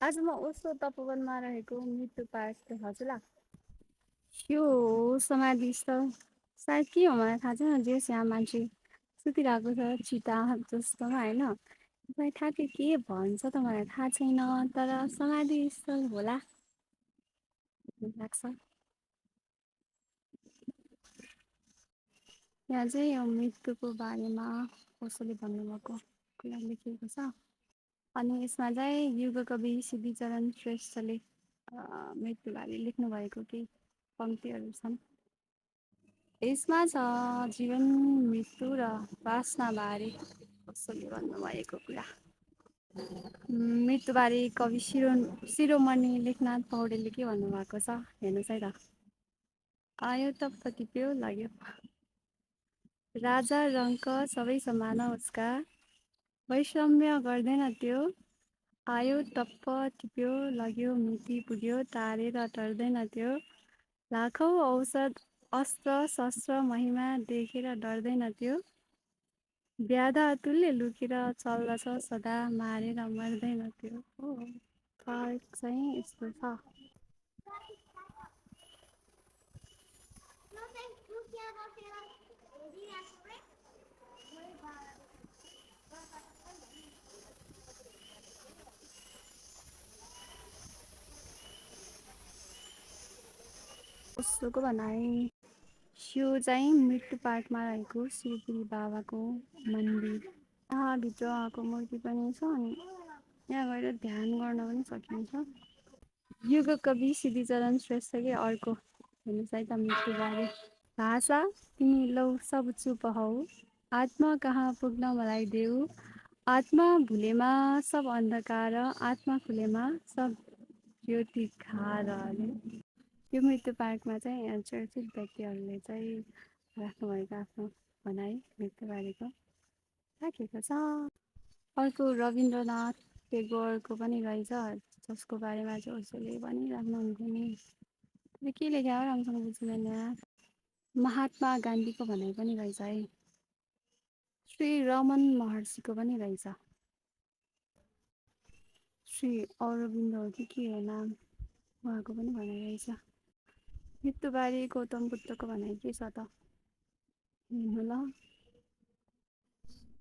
आज म ओस्लो तपोवनमा रहेको मृत्यु पार्क देखाउँछु ल। यो समाधि स्थल सायद के हो मलाई थाहा छैन, जे यहाँ मान्छे सुतिरहेको छ चिता जस्तोमा होइन। मलाई ठ्याक्कै के भन्छ त मलाई थाहा छैन, तर समाधि स्थल होला लाग्छ। यहाँ चाहिँ यो मृत्युको बारेमा कसैले भन्नुभएको कुरा लेखिएको छ। अनि यसमा चाहिँ युग कवि सिद्धिचरण श्रेष्ठले मृत्युबारे लेख्नुभएको केही पङ्क्तिहरू छन्। यसमा छ जीवन मृत्यु र वासनाबारे कसैले भन्नुभएको कुरा। मृत्युबारे कवि शिरोमणि लेखनाथ पौडेलले के भन्नुभएको छ हेर्नुहोस् है त। आयो त पतिप्यो लाग्यो। राजा रङ्क सबै समान उसका, वैषम्य गर्दैन त्यो। आयो टप्प टिप्यो लाग्यो मिति पुग्यो, तारेर टर्दैन त्यो। लाखौँ औषध अस्त्र शस्त्र महिमा देखेर डर्दैन त्यो। व्याध अतुल्य लुकेर चल्दछ सदा, मारेर मर्दैन त्यो। हो पार्क चाहिँ यस्तो छ। उसको भनाइ यो चाहिँ मृत्यु पार्कमा रहेको शिवपुरी बाबाको मन्दिर। यहाँभित्र उहाँको मूर्ति पनि छ अनि यहाँ गएर ध्यान गर्न पनि सकिन्छ। युग कवि सिद्धिचरण श्रेष्ठकै अर्को हेर्नुहोस् है त मृत्युबारे। भाषा तिमी लौ सब चुप हौ, आत्मा कहाँ पुग्न मलाई देऊ। आत्मा भुलेमा सब अन्धकार, आत्मा खुलेमा सब ज्योति खार। यो मृत्यु पार्कमा चाहिँ चर्चित व्यक्तिहरूले चाहिँ राख्नुभएको आफ्नो भनाइ मृत्युबारेको राखेको छ। अर्को रविन्द्रनाथ टेगोरको पनि रहेछ, जसको बारेमा चाहिँ उसले भनिराख्नुहुन्थ्यो नि। के लेख्या हो राम्रोसँग बुझ्दैन। महात्मा गान्धीको भनाइ पनि रहेछ है। श्री रमन महर्षिको पनि रहेछ। श्री अरविन्द हो कि के हो नाम, उहाँको पनि भनाइ रहेछ। मृत्युबारे गौतम बुद्धको भनाइ के छ त हेर्नु ल।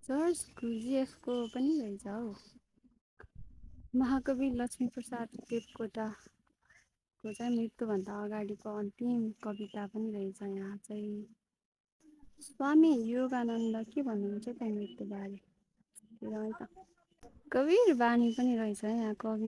जर्ज गुजिएफको पनि रहेछ हौ। महाकवि लक्ष्मीप्रसाद देवकोटाको चाहिँ मृत्युभन्दा अगाडिको अन्तिम कविता पनि रहेछ यहाँ चाहिँ। स्वामी योगानन्द के भन्नुहुन्छ त मृत्युबारे है त। कवीर बानी पनि रहेछ यहाँ